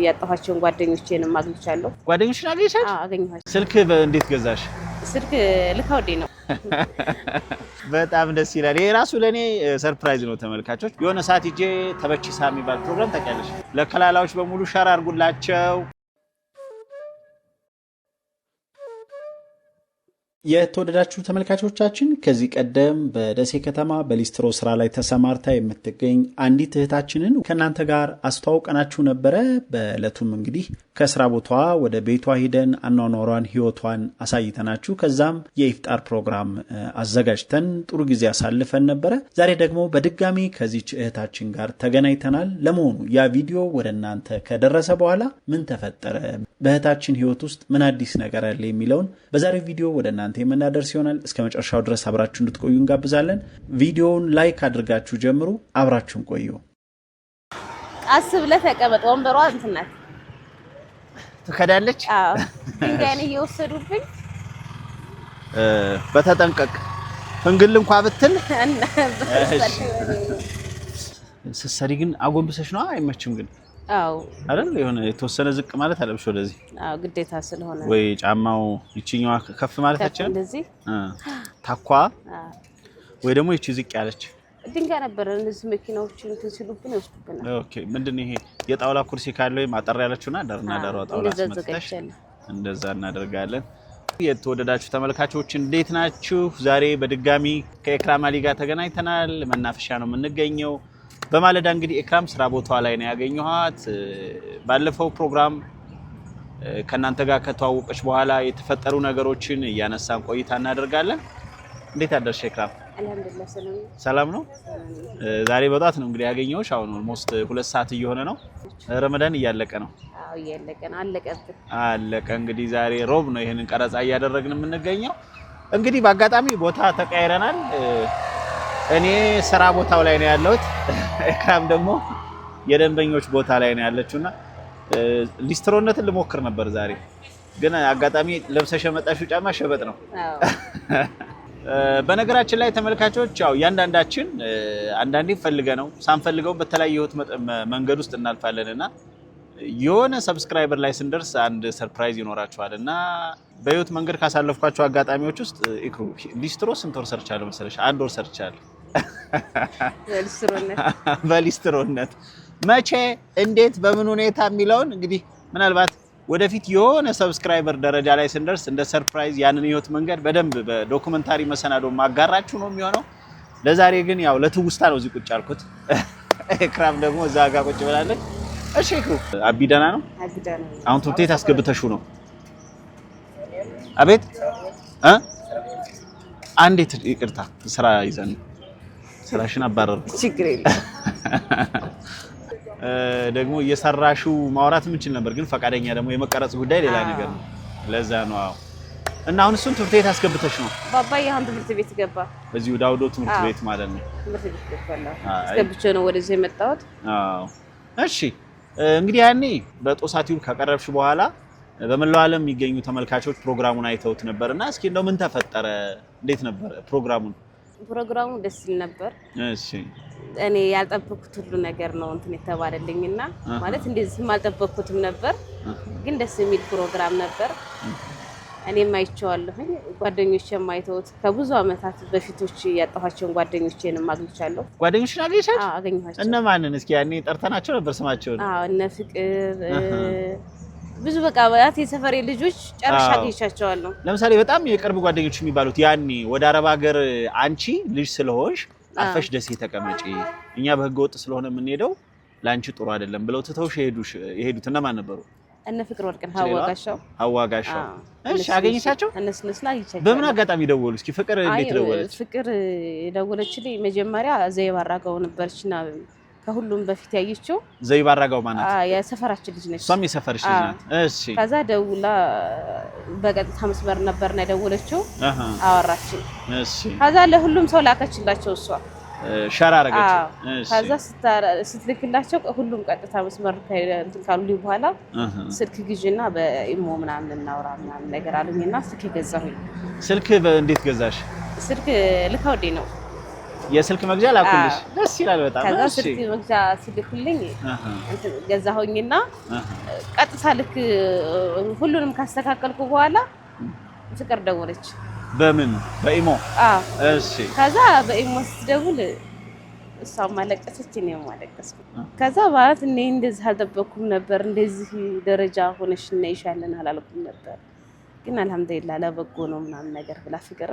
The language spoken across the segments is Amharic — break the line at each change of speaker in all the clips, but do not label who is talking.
ያጣኋቸውን ጓደኞቼንም አግኝቻለሁ።
ጓደኞችን አገኘሻቸው?
አዎ አገኘኋቸው።
ስልክ እንዴት ገዛሽ?
ስልክ ልካውዴ ነው።
በጣም ደስ ይላል። ይሄ ራሱ ለኔ ሰርፕራይዝ ነው ተመልካቾች። የሆነ ሰዓት ሂጄ ተበቺሳ የሚባል ፕሮግራም ታውቂያለሽ? ለከላላዎች በሙሉ ሸር አድርጉላቸው። የተወደዳችሁ ተመልካቾቻችን ከዚህ ቀደም በደሴ ከተማ በሊስትሮ ስራ ላይ ተሰማርታ የምትገኝ አንዲት እህታችንን ከእናንተ ጋር አስተዋውቀናችሁ ነበረ። በዕለቱም እንግዲህ ከስራ ቦታዋ ወደ ቤቷ ሂደን አኗኗሯን ህይወቷን አሳይተናችሁ ከዛም የኢፍጣር ፕሮግራም አዘጋጅተን ጥሩ ጊዜ አሳልፈን ነበረ። ዛሬ ደግሞ በድጋሚ ከዚች እህታችን ጋር ተገናኝተናል። ለመሆኑ ያ ቪዲዮ ወደ እናንተ ከደረሰ በኋላ ምን ተፈጠረ፣ በእህታችን ህይወት ውስጥ ምን አዲስ ነገር አለ የሚለውን በዛሬው ቪዲዮ ወደ እናንተ የምናደርስ ይሆናል። እስከ መጨረሻው ድረስ አብራችሁ እንድትቆዩ እንጋብዛለን። ቪዲዮውን ላይክ አድርጋችሁ ጀምሩ። አብራችሁን ቆዩ።
አስብለ ተቀመጥ። ወንበሯ እንትን ናት
ትከዳለች።
አዎ ድንጋይን እየወሰዱብኝ
በተጠንቀቅ ፍንግል እንኳን ብትል ስትሰሪ ግን አጎንብሰሽ ነው አይመችም ግን
አው
አይደል የሆነ የተወሰነ ዝቅ ማለት አለብሽ ወደዚህ።
አው ግዴታ ስለሆነ
ወይ ጫማው ይችኛው ከፍ ማለት አቻለ
እንደዚህ
ታኳ ወይ ደግሞ ይቺ ዝቅ ያለች
ድንጋይ ነበር። እነዚህ መኪናዎችን ሲሉብን ይወስዱብናል።
ኦኬ ምንድነው ይሄ የጣውላ ኩርሲ ካለው ማጠር ያለችውና ዳርና ዳሯ ጣውላ አስመጥተሽ እንደዛ እናደርጋለን። የተወደዳችሁ ተመልካቾች እንዴት ናችሁ? ዛሬ በድጋሚ ከኤክራም አሊ ጋር ተገናኝተናል። መናፈሻ ነው የምንገኘው። በማለዳ እንግዲህ ኤክራም ስራ ቦታዋ ላይ ነው ያገኘኋት። ባለፈው ፕሮግራም ከናንተ ጋር ከተዋወቀች በኋላ የተፈጠሩ ነገሮችን እያነሳን ቆይታ እናደርጋለን። እንዴት አደርሽ ኤክራም?
አልሐምዱሊላህ
ሰላም ነው። ዛሬ በጧት ነው እንግዲህ ያገኘሁሽ። አሁን ኦልሞስት 2 ሰዓት እየሆነ ነው። ረመዳን እያለቀ ነው።
አዎ እያለቀ ነው።
አለቀ። እንግዲህ ዛሬ ሮብ ነው ይሄንን ቀረጻ እያደረግን የምንገኘው። እንግዲህ በአጋጣሚ ቦታ ተቀያይረናል። እኔ ስራ ቦታው ላይ ነው ያለሁት። ኤክራም ደግሞ የደንበኞች ቦታ ላይ ነው ያለችውና ሊስትሮነትን ልሞክር ነበር ዛሬ ግን አጋጣሚ ለብሰሽ የመጣሽው ጫማ ሸበጥ ነው። አዎ በነገራችን ላይ ተመልካቾች ያው ያንዳንዳችን አንዳንዴ ፈልገነው ሳንፈልገው በተለያየ ህይወት መንገድ ውስጥ እናልፋለንና የሆነ ሰብስክራይበር ላይ ስንደርስ አንድ ሰርፕራይዝ ይኖራችኋልና በህይወት መንገድ ካሳለፍኳቸው አጋጣሚዎች ውስጥ ኢክሩ ሊስትሮ ስንት ወር ሰርቻለሁ መሰለሽ? 1 ወር ሰርቻለሁ በሊስትሮነት። መቼ እንዴት በምን ሁኔታ የሚለውን እንግዲህ ምናልባት ወደፊት የሆነ ሰብስክራይበር ደረጃ ላይ ስንደርስ እንደ ሰርፕራይዝ ያንን ህይወት መንገድ በደንብ በዶኩመንታሪ መሰናዶ ማጋራችሁ ነው የሚሆነው። ለዛሬ ግን ያው ለትውስታ ነው እዚህ ቁጭ አልኩት። ኤክራም ደግሞ እዛ ጋር ቁጭ ብላለች። እሺ ኢክሩ አቢዳና ነው?
አቢዳና።
አሁን ትውቴት አስገብተሽው ነው? አቤት አንዴት ይቅርታ ስራ ይዘን ስራሽን አባረርኩ።
ችግር የለም።
ደግሞ እየሰራሽው ማውራት ምንችል ነበር ግን ፈቃደኛ ደግሞ የመቀረጽ ጉዳይ ሌላ ነገር ነው። ለዛ ነው። አዎ እና አሁን እሱን ትምህርት ቤት አስገብተሽ ነው?
ባባዬ አሁን ትምህርት ቤት ገባ።
በዚሁ ዳውዶ ትምህርት ቤት ማለት ነው።
ትምህርት ቤት ገባ። አስገብቼ ነው ወደዚህ የመጣሁት።
አዎ እሺ። እንግዲህ ያኔ በጦሳቲው ከቀረብሽ በኋላ በመላው ዓለም የሚገኙ ተመልካቾች ፕሮግራሙን አይተውት ነበርና እስኪ እንደው ምን ተፈጠረ? እንዴት ነበር ፕሮግራሙን?
ፕሮግራሙ ደስ ይል ነበር።
እሺ
እኔ ያልጠበቅኩት ሁሉ ነገር ነው እንትን የተባለልኝና ማለት እንደዚህ አልጠበቅኩትም ነበር ግን ደስ የሚል ፕሮግራም ነበር። እኔም አይቼዋለሁኝ፣ ጓደኞቼም አይተውት ከብዙ አመታት በፊቶች ያጣኋቸውን ጓደኞቼንም አግኝቻለሁ።
ጓደኞችን አገኘሻቸው?
አዎ አገኘኋቸው።
እነማንን? እስኪ ያኔ ጠርተናቸው ነበር ስማቸውን?
አዎ እነ ፍቅር ብዙ በቃ የሰፈሬ ልጆች ጨርሻ አግኝቻቸዋለሁ።
ለምሳሌ በጣም የቅርብ ጓደኞች የሚባሉት ያኔ ወደ አረብ ሀገር አንቺ ልጅ ስለሆንሽ አፈሽ ደሴ ተቀመጪ እኛ በህገ ወጥ ስለሆነ የምንሄደው ላንቺ ጥሩ አይደለም ብለው ትተውሽ የሄዱት እነማን ነበሩ? እነ
ፍቅር ወርቅን
ሀዋጋሻው። እሺ አገኘሻቸው?
እነሱና ይቻላል።
በምን አጋጣሚ ደወሉ? እስኪ ፍቅር እንዴት ደወለች?
ፍቅር ደወለችልኝ መጀመሪያ ዘይባ አራጋው ነበርችና ከሁሉም በፊት ያየችው
ዘይባ አራጋው ማለት
የሰፈራችን ልጅ ነች።
እሷም የሰፈርሽ ልጅ ናት። እሺ
ከዛ ደውላ በቀጥታ መስመር ነበርና የደወለችው አወራችን።
እሺ
ከዛ ለሁሉም ሰው ላከችላቸው እሷ
ሸራ አረጋች።
እሺ ከዛ ስትልክላቸው ሁሉም ቀጥታ መስመር እንትን ካሉልኝ በኋላ ስልክ ግዢና በኢሞ ምናምን እናውራ ምናምን ነገር አሉኝና ስልክ ገዛሁኝ።
ስልክ እንዴት ገዛሽ?
ስልክ ልካውዴ ነው።
የስልክ መግዣ ላኩልሽ ደስ ይላል በጣም
ከዛ ስልክ መግዣ ሲልኩልኝ ገዛሁኝና ቀጥታ ልክ ሁሉንም ካስተካከልኩ በኋላ ፍቅር ደወለች
በምን በኢሞ እሺ ከዛ
በኢሞ ስትደውል እሷ ማለቀሰች እኔም ማለቀስኩ ከዛ ማለት እኔ እንደዚህ አልጠበኩም ነበር እንደዚህ ደረጃ ሆነሽ እናይሻለን አላልኩም ነበር ግን አልহামዱሊላህ ለበጎ ነው ምናምን ነገር ብላ ፍቅር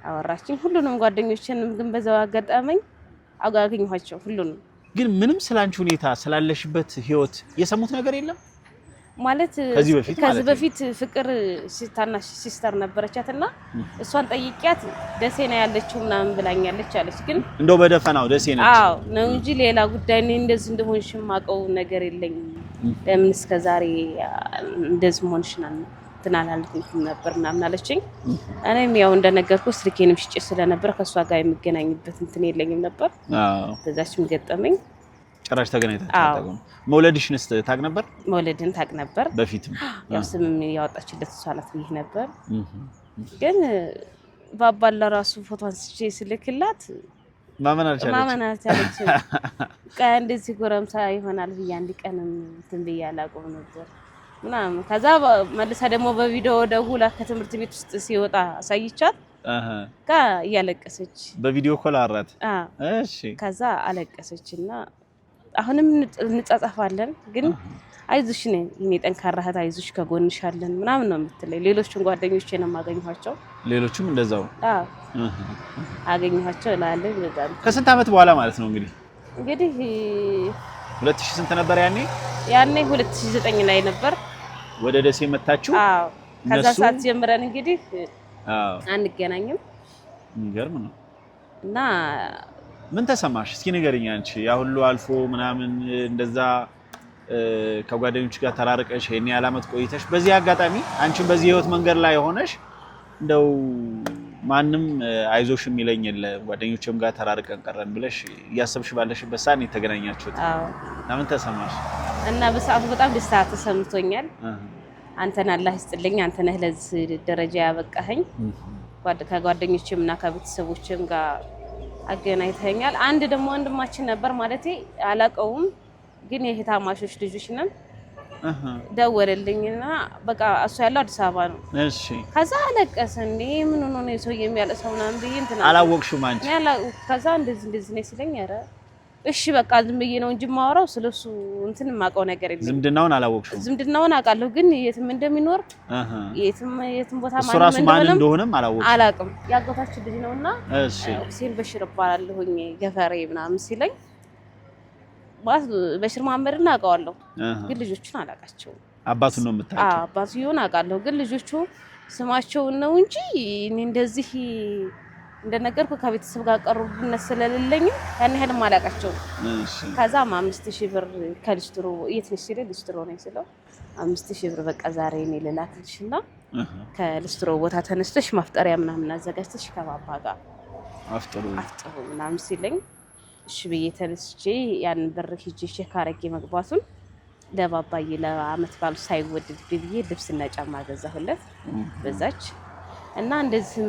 አወራችኝ ሁሉንም ጓደኞቼንም ግን በዛው አጋጣመኝ አጋግኝኋቸው ሁሉንም
ግን ምንም ስላንቺ ሁኔታ ስላለሽበት ህይወት የሰሙት ነገር የለም
ማለት ከዚህ በፊት ፍቅር ሲታናሽ ሲስተር ነበረቻትና እሷን ጠይቂያት ደሴ ነው ያለችው ምናምን ብላኛለች አለች ግን
እንደው በደፈናው ደሴ ነች
አዎ ነው እንጂ ሌላ ጉዳይ ነው እንደዚህ እንደሆንሽ ማቀው ነገር የለኝም ለምን እስከዛሬ እንደዚህ ሆንሽናል ተናላልኩኝ ነበር ምናምን አለችኝ እኔም ያው እንደነገርኩ ስልኬንም ሽጬ ስለነበር ከሷ ጋር የሚገናኝበት እንትን የለኝም ነበር አዎ በዛችም ገጠመኝ
ጭራሽ ተገናኝታችሁ መውለድሽንስ ታቅ ነበር
መውለድን ታቅ ነበር
በፊትም
ያው ስምም ያወጣችለት ሷላት ብዬ ነበር ግን ባባላ ራሱ ፎቶ አንስቼ ስልክላት
ማመን አልቻለች
እንደዚህ ጎረምሳ ይሆናል ብዬ አንድ ቀንም እንትን ብዬ አላውቅም ነበር ምናምን ከዛ መልሳ ደግሞ በቪዲዮ ደውላ ከትምህርት ቤት ውስጥ ሲወጣ አሳይቻት እያለቀሰች
በቪዲዮ ኮል አራት
እሺ ከዛ አለቀሰችና አሁንም እንጻጻፋለን ግን አይዞሽ ነኝ እኔ ጠንካራ እህት አይዞሽ ከጎንሻለን ምናምን ነው የምትለኝ ሌሎችን ጓደኞቼን ማገኘኋቸው
ሌሎችም እንደዛው
አገኘኋቸው እላለሁ በጣም
ከስንት አመት በኋላ ማለት ነው እንግዲህ 2000 ስንት ነበር ያኔ 2009 ላይ ነበር ወደ ደሴ መጣችሁ
ከዛ ሰዓት ጀምረን እንግዲህ አንገናኝም
የሚገርም ነው
እና
ምን ተሰማሽ እስኪ ንገሪኝ አንቺ ያ ሁሉ አልፎ ምናምን እንደዛ ከጓደኞች ጋር ተራርቀሽ የኔ አላመት ቆይተሽ በዚህ አጋጣሚ አንቺም በዚህ ህይወት መንገድ ላይ ሆነሽ እንደው ማንም አይዞሽ የሚለኝ የለ ጓደኞችም ጋር ተራርቀን ቀረን ብለሽ ያሰብሽ ባለሽበት ሰዓት የተገናኛችሁት ለምን ተሰማሽ
እና በሰዓቱ በጣም ደስታ ተሰምቶኛል አንተን አላህ ይስጥልኝ አንተ ነህ ለዚህ ደረጃ ያበቃኸኝ ከጓደኞቼም እና ከቤተሰቦቼም ጋር አገናኝተኛል አንድ ደግሞ ወንድማችን ነበር ማለቴ አላቀውም ግን የህታማሾች ልጆች ነን ደወለልኝና በቃ እሱ ያለው አዲስ አበባ ነው እሺ ከዛ አለቀሰ እንዴ ምን ሆኖ ነው ሰው የሚያለቅሰው ምናምን ብዬ እንትና
አላወቅሽም አንቺ
ከዛ እንደዚህ ነው ሲለኝ ኧረ እሺ በቃ ዝም ብዬ ነው እንጂ ማወራው ስለሱ እንትን ማቀው ነገር የለም
ዝምድናውን አላወቅሽም
ዝምድናውን አውቃለሁ ግን የትም እንደሚኖር የትም ቦታ
ማን እንደሆነም
አላውቅም ያጎታችን ልጅ ነውና እሺ ሁሴን በሽር ባላለሁኝ ገፈሬ ምናምን ሲለኝ በሽር መሐመድና አውቀዋለሁ ግን ልጆቹን አላውቃቸውም
አባቱን ነው የምታውቂው
አባቱን አውቃለሁ ግን ልጆቹ ስማቸውን ነው እንጂ እኔ እንደዚህ እንደነገርኩ ከቤተሰብ ጋር ቀርቡነት ስለሌለኝ ያን ያህል ማላቃቸው እሺ ከዛም 5000 ብር ከሊስትሮ የትንሽ ሲል ሊስትሮ ነው ሲለው 5000 ብር በቃ ዛሬ እኔ ልላክልሽና ከሊስትሮ ቦታ ተነስተሽ ማፍጠሪያ ምናምን አዘጋጅተሽ ከባባ ጋር አፍጥሩ ምናምን ሲለኝ እሺ ብዬ ተነስቼ ያን ብር ሂጄ ቼክ አረጌ መግባቱን ለባባዬ ለአመት ባሉ ሳይወድድ ብዬ ልብስና ጫማ ገዛሁለት በዛች እና እንደዚህ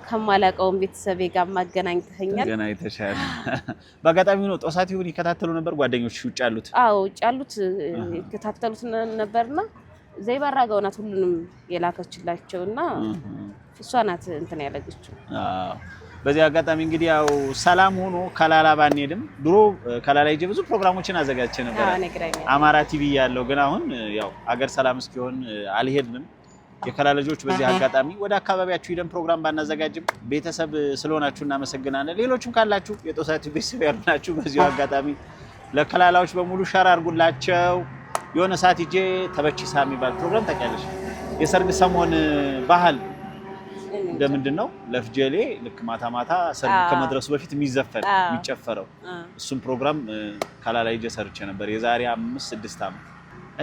ከማላቀው ቤተሰቤ ጋር ማገናኝተኛል
ገናኝተሻል በአጋጣሚ ነው ጦሳት ይሁን ይከታተሉ ነበር ጓደኞች ውጭ ያሉት
ውጭ ያሉት ይከታተሉት ነበርና ዘይባራጋው ናት ሁሉንም የላከችላቸውና እሷ ናት እንትን ያለገችው
በዚህ አጋጣሚ እንግዲህ ያው ሰላም ሆኖ ከላላ ባንሄድም ድሮ ከላላ ይጀ ብዙ ፕሮግራሞችን አዘጋጅቼ ነበር አማራ ቲቪ ያለው ግን አሁን ያው አገር ሰላም እስኪሆን አልሄድንም የከላላ ልጆች በዚህ አጋጣሚ ወደ አካባቢያችሁ ሄደን ፕሮግራም ባናዘጋጅም ቤተሰብ ስለሆናችሁ እናመሰግናለን ሌሎችም ካላችሁ የጦሳት ቤተሰብ ያላችሁ በዚህ አጋጣሚ ለከላላዎች በሙሉ ሸር አድርጉላቸው የሆነ ሰዓት ይጄ ተበቺሳ የሚባል ፕሮግራም ታውቂያለሽ የሰርግ ሰሞን ባህል እንደምንድነው ለፍጀሌ ልክ ማታ ማታ ሰርግ ከመድረሱ በፊት የሚዘፈን የሚጨፈረው እሱም ፕሮግራም ከላላ ይጄ ሰርቼ ነበር የዛሬ 5-6 አመት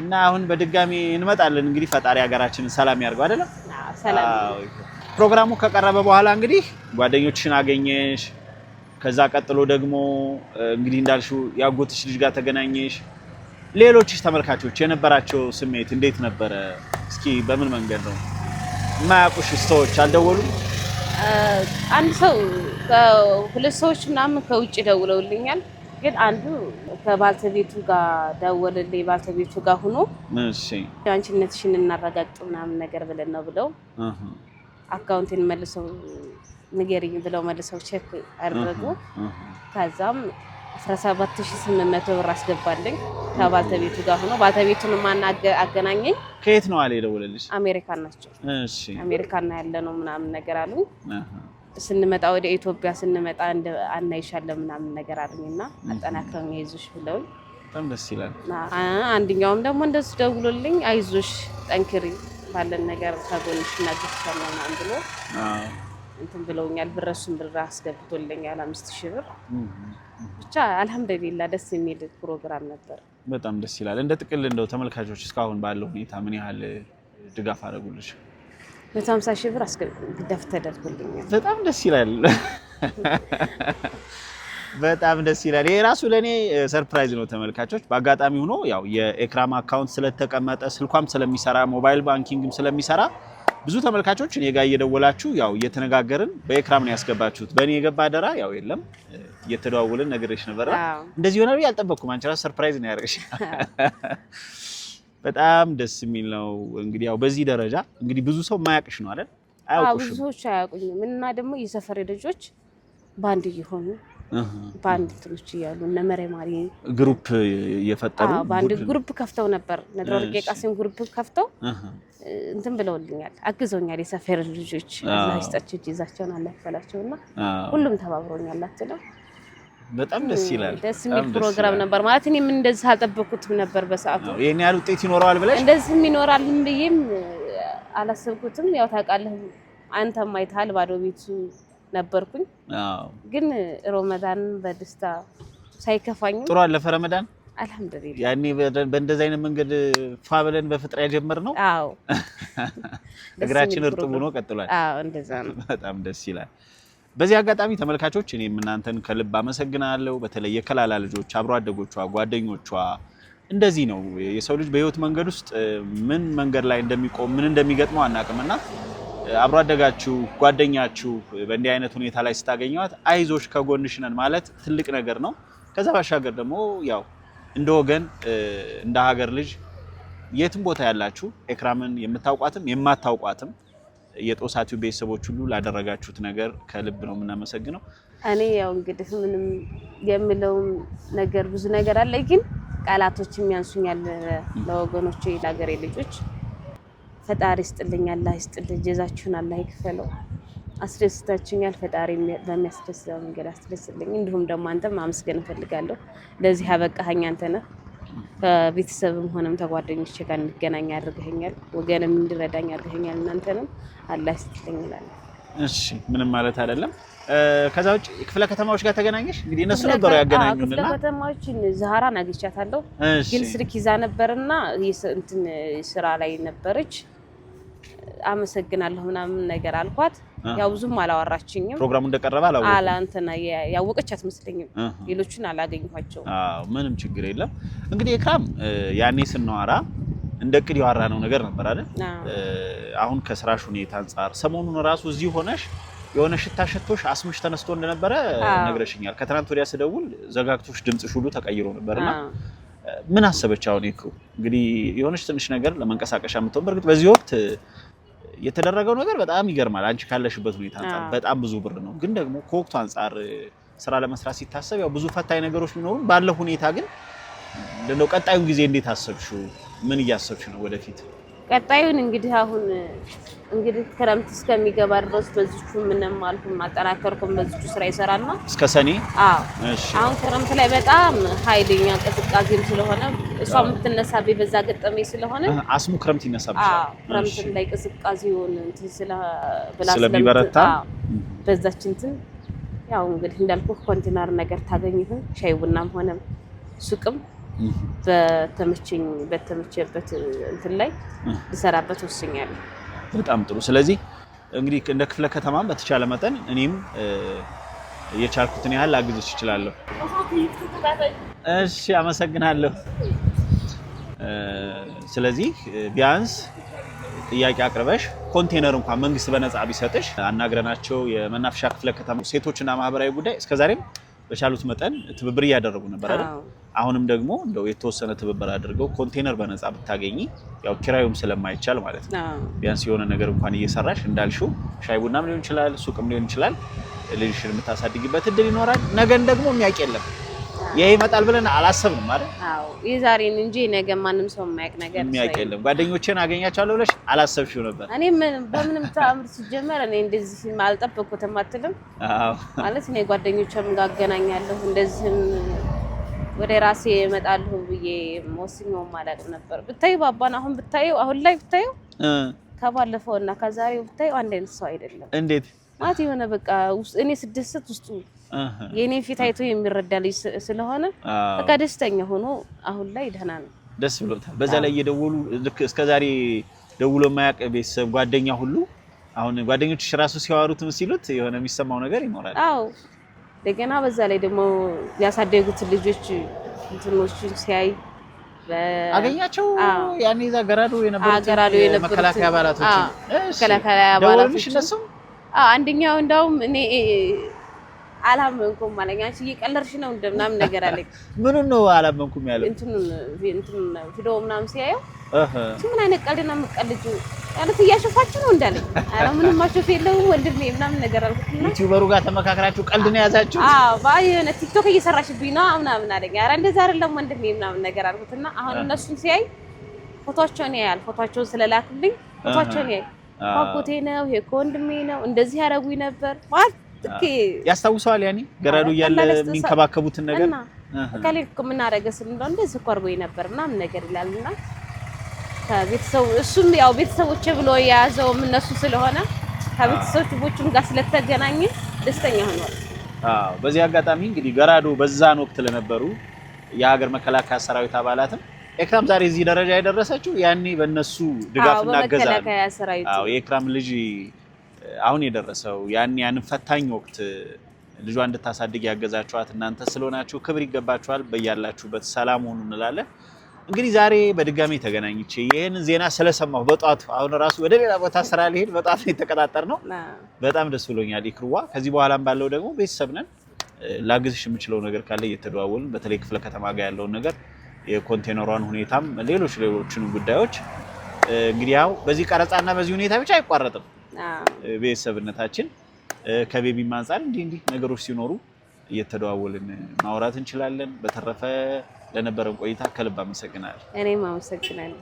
እና አሁን በድጋሚ እንመጣለን እንግዲህ ፈጣሪ ሀገራችንን ሰላም ያርገው አይደል
ሰላም
ፕሮግራሙ ከቀረበ በኋላ እንግዲህ ጓደኞችሽን አገኘሽ ከዛ ቀጥሎ ደግሞ እንግዲህ እንዳልሽው ያጎትሽ ልጅ ጋር ተገናኘሽ ሌሎችሽ ተመልካቾች የነበራቸው ስሜት እንዴት ነበር እስኪ በምን መንገድ ነው ማያቁሽ ሰዎች አልደወሉም
አንድ ሰው ሁለት ሰዎች ምናምን ከውጭ ደውለውልኛል። ግን አንዱ ከባልተቤቱ ጋር ደወለልኝ። ባልተቤቱ ጋር ሆኖ
እሺ
አንቺነትሽን እናረጋግጥ ምናምን ነገር ብለን ነው ብለው አካውንቴን መልሰው ንገሪኝ ብለው መልሰው ቼክ አደረጉ። ከዛም 17800 ብር አስገባልኝ ከባልተቤቱ ጋር ሆኖ። ባልተቤቱን አገናኘኝ።
ከየት ነው አለ የደወለልሽ?
አሜሪካን ናቸው።
እሺ
አሜሪካን ያለ ነው ምናምን ነገር አሉኝ። ስንመጣ ወደ ኢትዮጵያ ስንመጣ አናይሻለን ምናምን ነገር አሉኝና አጠናክረው ይይዙሽ ብለው
በጣም ደስ ይላል።
አንደኛውም ደግሞ እንደዚህ ደውሎልኝ አይዞሽ ጠንክሪ ባለን ነገር ከጎንሽ እናገዝሻለን ምናምን ብሎ እንትን ብለውኛል። ብረሱን ብር አስገብቶልኛል 5000 ብር። ብቻ አልሐምዱሊላህ ደስ የሚል ፕሮግራም ነበር።
በጣም ደስ ይላል። እንደ ጥቅል እንደው ተመልካቾች እስካሁን ባለው ሁኔታ ምን ያህል ድጋፍ አደረጉልሽ?
150,000 ብር ድጋፍ ተደርጎልኛል።
በጣም ደስ ይላል። በጣም ደስ ይላል። ይሄ ራሱ ለኔ ሰርፕራይዝ ነው ተመልካቾች። በአጋጣሚ ሆኖ ያው የኤክራም አካውንት ስለተቀመጠ ስልኳም ስለሚሰራ ሞባይል ባንኪንግም ስለሚሰራ ብዙ ተመልካቾች እኔ ጋር እየደወላችሁ ያው እየተነጋገርን በኤክራም ነው ያስገባችሁት። በእኔ የገባ አደራ ያው የለም እየተደዋወልን ነግሬሽ ነበር። እንደዚህ ሆነ ብዬ አልጠበቅኩም። አንቺ ራስ ሰርፕራይዝ ነው ያደረግሽ። በጣም ደስ የሚል ነው። እንግዲህ ያው በዚህ ደረጃ እንግዲህ ብዙ ሰው ማያውቅሽ ነው አይደል? አያውቁሽም።
ብዙ ሰዎች አያውቁኝም። እና ደግሞ የሰፈሬ ልጆች ባንድ እየሆኑ ባንድ ትንሽ ይያሉ እነ መሬማሪ
ግሩፕ እየፈጠሩ
ባንድ ግሩፕ ከፍተው ነበር። ነድሮርቄ ቃሲም ግሩፕ ከፍተው እንትን ብለውልኛል፣ አግዘውኛል። የሰፈሬ ልጆች አላህ ይስጣቸው ይዛቸውን አለፈላቸውና ሁሉም ተባብሮኛል አትለው።
በጣም ደስ ይላል።
ደስ የሚል ፕሮግራም ነበር ማለት እኔ ምን እንደዚህ አልጠበቅኩትም ነበር በሰዓቱ።
የኔ ያህል ውጤት ይኖረዋል ብለሽ
እንደዚህም ይኖራል ብዬም አላሰብኩትም። ያው ታውቃለህ አንተም አይተሃል ባዶ ቤቱ ነበርኩኝ። ግን ረመዳን በደስታ ሳይከፋኝ
ጥሩ አለፈ ረመዳን
አልሐምዱሊላህ።
ያኔ በእንደዛ አይነት መንገድ ፋ ብለን በፍጥራ የጀመርነው እግራችን እርጥብ ሆኖ ቀጥሏል።
እንደዛ ነው።
በጣም ደስ ይላል። በዚህ አጋጣሚ ተመልካቾች እኔም እናንተን ከልብ አመሰግናለሁ። በተለይ የከላላ ልጆች፣ አብሮ አደጎቿ፣ ጓደኞቿ እንደዚህ ነው የሰው ልጅ በህይወት መንገድ ውስጥ ምን መንገድ ላይ እንደሚቆም ምን እንደሚገጥመው አናውቅምና አብሮ አደጋችሁ ጓደኛችሁ በእንዲህ አይነት ሁኔታ ላይ ስታገኙት አይዞሽ ከጎንሽ ነን ማለት ትልቅ ነገር ነው። ከዛ ባሻገር ደግሞ ያው እንደ ወገን እንደ ሀገር ልጅ የትም ቦታ ያላችሁ ኤክራምን የምታውቋትም የማታውቋትም የጦሳቱ ቤተሰቦች ሁሉ ላደረጋችሁት ነገር ከልብ ነው የምናመሰግነው።
እኔ ያው እንግዲህ ምንም የምለው ነገር ብዙ ነገር አለ፣ ግን ቃላቶችም ያንሱኛል ለወገኖቼ ለሀገሬ ልጆች። ፈጣሪ ይስጥልኝ፣ አላህ ይስጥልኝ፣ ጀዛችሁን አላህ ይክፈለው። አስደስታችሁኛል። ፈጣሪ በሚያስደስተው መንገድ አስደስልኝ። እንዲሁም ደግሞ አንተም ማመስገን እፈልጋለሁ። ለዚህ አበቃኸኝ አንተ ነህ። ከቤተሰብም ሆነም ተጓደኞቼ ጋር እንገናኝ አድርገኸኛል፣ ወገንም እንድረዳኝ አድርገኸኛል። እናንተንም አላህ ይስጥልኝ እላለሁ።
እሺ ምንም ማለት አይደለም። ከዛ ውጭ ክፍለ ከተማዎች ጋር ተገናኘሽ? እንግዲህ እነሱ ነበሩ ያገናኙንና
ክፍለ ከተማዎችን ዛህራን አግኝቻታለሁ። ግን ስልክ ይዛ ነበርና እንትን ስራ ላይ ነበረች። አመሰግናለሁ ምናምን ነገር አልኳት። ያው ብዙም አላወራችኝም።
ፕሮግራሙ እንደቀረበ አላወቅኩም።
አላንተና ያወቀች አትመስለኝም። ሌሎችን አላገኘኋቸው።
ምንም ችግር የለም። እንግዲህ ኤክራም ያኔ ስናወራ እንደ እቅድ ያወራነው ነገር ነበር አይደል? አሁን ከስራሽ ሁኔታ አንፃር ሰሞኑን ራሱ እዚህ ሆነሽ የሆነ ሽታ ሽቶሽ አስምሽ ተነስቶ እንደነበረ ነግረሽኛል። ከትናንት ወዲያ ስደውል ዘጋግቶሽ ድምጽሽ ሁሉ ተቀይሮ ነበርና ምን አሰበች አሁን ይኩ እንግዲህ የሆነሽ ትንሽ ነገር ለመንቀሳቀሻ የምትሆን በርግጥ በዚህ ወቅት የተደረገው ነገር በጣም ይገርማል። አንቺ ካለሽበት ሁኔታ አንፃር በጣም ብዙ ብር ነው። ግን ደግሞ ከወቅቱ አንፃር ስራ ለመስራት ሲታሰብ ያው ብዙ ፈታኝ ነገሮች ቢኖሩም ባለው ሁኔታ ግን እንደው ቀጣዩን ጊዜ እንዴት አሰብሽው? ምን እያሰብሽ ነው ወደፊት?
ቀጣዩን እንግዲህ አሁን እንግዲህ ክረምት እስከሚገባ ድረስ በዚሁ ምንም አልኩም አጠናከርኩም በዚሁ ስራ ይሰራልና
እስከ ሰኔ።
እሺ አሁን ክረምት ላይ በጣም ኃይለኛ ቅዝቃዜም ስለሆነ እሷ የምትነሳብኝ በዛ ገጠመኝ ስለሆነ
አስሙ ክረምት ይነሳብሻል።
ክረምት ላይ ቅዝቃዜውን እንትን
ስለሚበረታ
በዛች እንትን ያው እንግዲህ እንዳልኩ ኮንቴነር ነገር ታገኝ ይሁን ሻይ ቡናም ሆነ ሱቅም በተመቸበት እንትን ላይ ልሰራበት ወስኛለሁ።
በጣም ጥሩ። ስለዚህ እንግዲህ እንደ ክፍለ ከተማም በተቻለ መጠን እኔም የቻልኩትን ያህል ላግዝሽ እችላለሁ። እሺ አመሰግናለሁ። ስለዚህ ቢያንስ ጥያቄ አቅርበሽ ኮንቴነር እንኳን መንግስት በነፃ ቢሰጥሽ አናግረናቸው የመናፈሻ ክፍለ ከተማ ሴቶችና ማህበራዊ ጉዳይ እስከዛሬም በቻሉት መጠን ትብብር ያደረጉ ነበር አይደል? አሁንም ደግሞ እንደው የተወሰነ ትብብር አድርገው ኮንቴነር በነፃ ብታገኚ ያው ኪራዩም ስለማይቻል ማለት ነው ቢያንስ የሆነ ነገር እንኳን እየሰራሽ እንዳልሽው ሻይ ቡናም ሊሆን ይችላል ሱቅም ሊሆን ይችላል ልጅሽን የምታሳድጊበት እድል ይኖራል። ነገን ደግሞ የሚያውቅ የለም ይሄ ይመጣል ብለን አላሰብንም ማለት
አዎ የዛሬን እንጂ ነገ ማንም ሰው የማያውቅ ነገር
የሚያውቅ የለም። ጓደኞቼን አገኛቸዋለሁ ብለሽ አላሰብሽው ነበር?
እኔ በምንም ተአምር ሲጀመር እኔ እንደዚህ አልጠበቅኩትም አትልም?
አዎ ማለት
እኔ ጓደኞቼም ጋር አገናኛለሁ እንደዚህም ወደ ራሴ እመጣለሁ ብዬ ወስኜው ማለት ነበር። ብታዩ ባባን አሁን ብታዩ አሁን ላይ ብታዩ ከባለፈውና ከዛሬው ብታዩ አንድ አይነት ሰው አይደለም።
እንዴት
ማለት የሆነ በቃ እኔ ስደሰት ውስጡ የኔ ፊት አይቶ የሚረዳ ልጅ ስለሆነ በቃ ደስተኛ ሆኖ አሁን ላይ ደህና ነው።
ደስ ብሎታል። በዛ ላይ እየደወሉ ልክ እስከዛሬ ደውሎ የማያውቅ ቤተሰብ ጓደኛ ሁሉ አሁን ጓደኞችሽ ራሱ ሲያወሩት ሲሉት የሆነ የሚሰማው ነገር ይኖራል።
አዎ እንደገና በዛ ላይ ደግሞ ያሳደጉት ልጆች እንትኖችን ሲያይ
አገኛቸው ያኔ እዛ ገራዶ የነበሩት መከላከያ አባላቶች
መከላከያ አባላቶች እነሱ አንደኛው እንደውም እኔ አላመንኩም ማለኛ አንቺ እየቀለድሽ ነው እንደምናም ነገር አለኝ።
ምኑን ነው አላመንኩም ያለው?
እንትኑን ቪዲዮ ምናምን ሲያየው ምን አይነት ቀልድ ነው የምትቀልጂው ማለት እያሸፋችሁ ነው እንዳለኝ። ኧረ ምንም ማሾፍ የለውም ወንድሜ ምናምን ነገር አልኩትና ዩቲዩበሩ
ጋር ተመካከራችሁ ቀልድ ነው ያዛችሁ?
አዎ ባየነ ቲክቶክ እየሰራሽብኝ ነው ምናምን አለኝ። ኧረ እንደዛ አይደለም ወንድሜ ምናምን ነገር አልኩትና አሁን እነሱን ሲያይ ፎቶአቸውን ያያል። ፎቶአቸውን ስለላክልኝ ፎቶአቸውን ያይ አጎቴ ነው ይሄ ወንድሜ ነው እንደዚህ ያረጉኝ ነበር ማለት
ያስታውሰዋል። ያኔ ገራዶ እያለ የሚንከባከቡትን ነገር
ከሌክ ምን አደረገ ስለእንደው እንደዚህ እኮ አድርጎኝ ነበር ምናምን ነገር ይላልና ከቤተሰቡ እሱም ያው ቤተሰቦቼ ብሎ የያዘው እነሱ ስለሆነ ከቤተሰቦቹም ጋር ስለተገናኘ ደስተኛ ሆኗል።
በዚህ አጋጣሚ እንግዲህ ገራዶ በዛን ወቅት ለነበሩ የሀገር መከላከያ ሰራዊት አባላትም ኤክራም ዛሬ እዚህ ደረጃ የደረሰችው ያኔ በእነሱ ድጋፍና እገዛ ነው። የኤክራም ልጅ አሁን የደረሰው ያንን ፈታኝ ወቅት ልጇ እንድታሳድግ ያገዛችኋት እናንተ ስለሆናችሁ ክብር ይገባችኋል። በያላችሁበት ሰላም ሆኑ እንላለን። እንግዲህ ዛሬ በድጋሚ ተገናኝቼ ይሄን ዜና ስለሰማሁ በጧቱ አሁን ራሱ ወደ ሌላ ቦታ ስራ ልሄድ በጧት ነው የተቀጣጠርነው። በጣም ደስ ብሎኛል ይክሩዋ። ከዚህ በኋላም ባለው ደግሞ ቤተሰብ ነን። ላግዝሽ የምችለው ነገር ካለ እየተደዋወልን በተለይ ክፍለ ከተማ ጋር ያለውን ነገር የኮንቴነሯን ሁኔታም ሌሎችን ጉዳዮች እንግዲህ ያው በዚህ ቀረጻና በዚህ ሁኔታ ብቻ አይቋረጥም። ቤተሰብነታችን ከቤቢም አንፃር እንዲህ ነገሮች ሲኖሩ እየተደዋወልን ማውራት እንችላለን። በተረፈ ለነበረን ቆይታ ከልብ አመሰግናለሁ።
እኔም አመሰግናለሁ።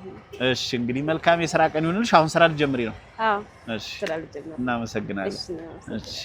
እሺ እንግዲህ መልካም የሥራ ቀን ይሁንልሽ። አሁን ስራ ልጀምሪ ነው?
አዎ
እሺ
ስራ ልጀምሪ።
እናመሰግናለን። እሺ